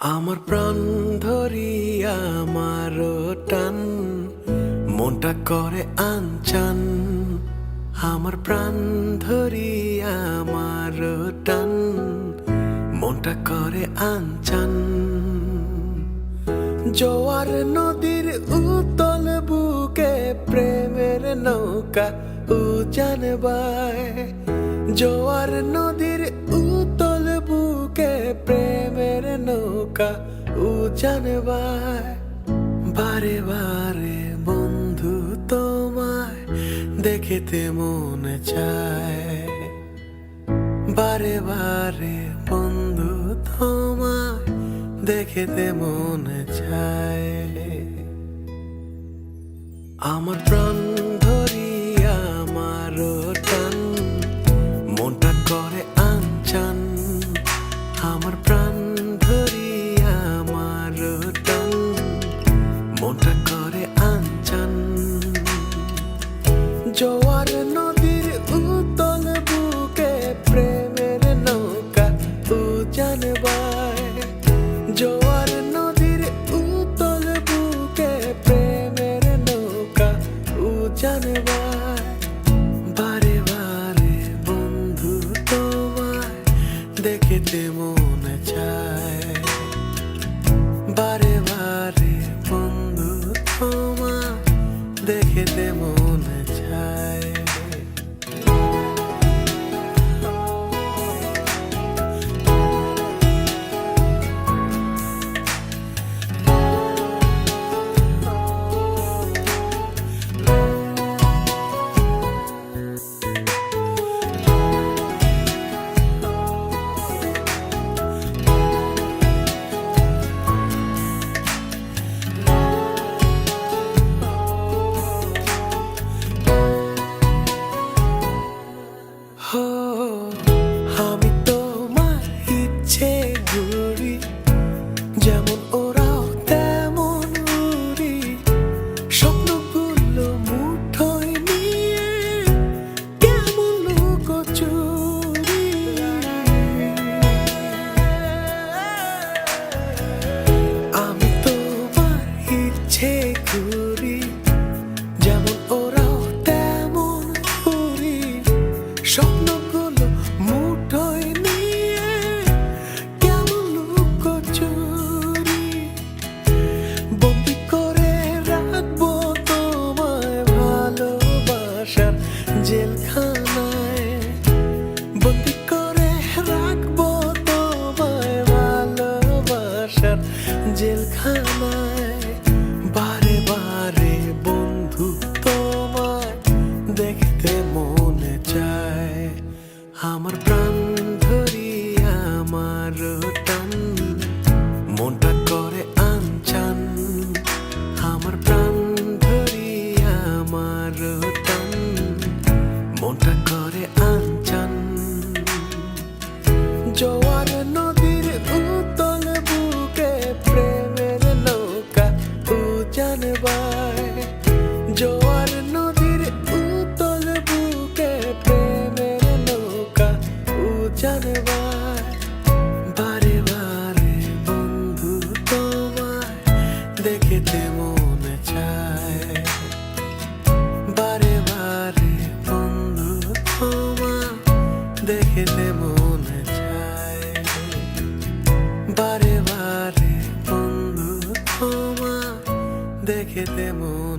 আমার প্রাণ ধরিয়া আমার টান মনটা করে আনচান। আমার প্রাণ ধরিয়া আমার টান মনটা করে আনচান। জোয়ার নদীর উতল বুকে প্রেমের নৌকা উজান বায়। জোয়ার নদীর উতল বুকে প্রেমের নৌকা উজান বায়। বারে বারে বন্ধু তোমায় দেখিতে মনে চায়। বারে বারে বন্ধু তোমায় দেখিতে মনে চায়। আমার প্রাণ ধরিয়া আমার টান মনটা করে আনচান। আমার প্রাণ ধরিয়া আমার টান মনটা করে আনচান। জোয়ার নদীর উতল বুকে প্রেমের নৌকা উজান বায়। জোয়ার নদীর উতল বুকে প্রেমের নৌকা উজান বায়। বারে বারে বন্ধু তোমায় দেখিতে মনে চায়। বারে বারে বন্ধু তোমায় দেখিতে মনে চায়। আমি তোমার ইচ্ছে ঘুরি, যেমন ওরাও তেমন উড়ি। স্বপ্নগুলো মুঠোয় নিয়ে কেমন লুকোচুরি। আমি তোমার ইচ্ছে ঘুরি, যেমন ওরাও তেমন উড়ি। স্বপ্নগুলো মুঠোয় নিয়ে কেমন লুকোচুরি। বন্দি করে রাখবো তোমায় ভালোবাসার জেলখানায়। বন্দি করে রাখবো তোমায় ভালোবাসার জেলখানায়। বারে বারে বন্ধু তোমায় দেখতে মনে চায়। আমার প্রাণ ধরিয়া আমার টান মনটা করে আনচান। আমার প্রাণ ধরিয়া আমার টান মনটা করে আনচান। জোয়ার নদীর উতল বুকে প্রেমের নৌকা উজান বায়। জোয়ার নদীর উতল বুকে প্রেমের নৌকা উজান বায়। বারে বারে বন্ধু তোমায় দেখিতে মনে চায়। বারে বারে বন্ধু তোমায় দেখিতে মনে চায়। বারে বারে বন্ধু তোমায় দেখিতে মনে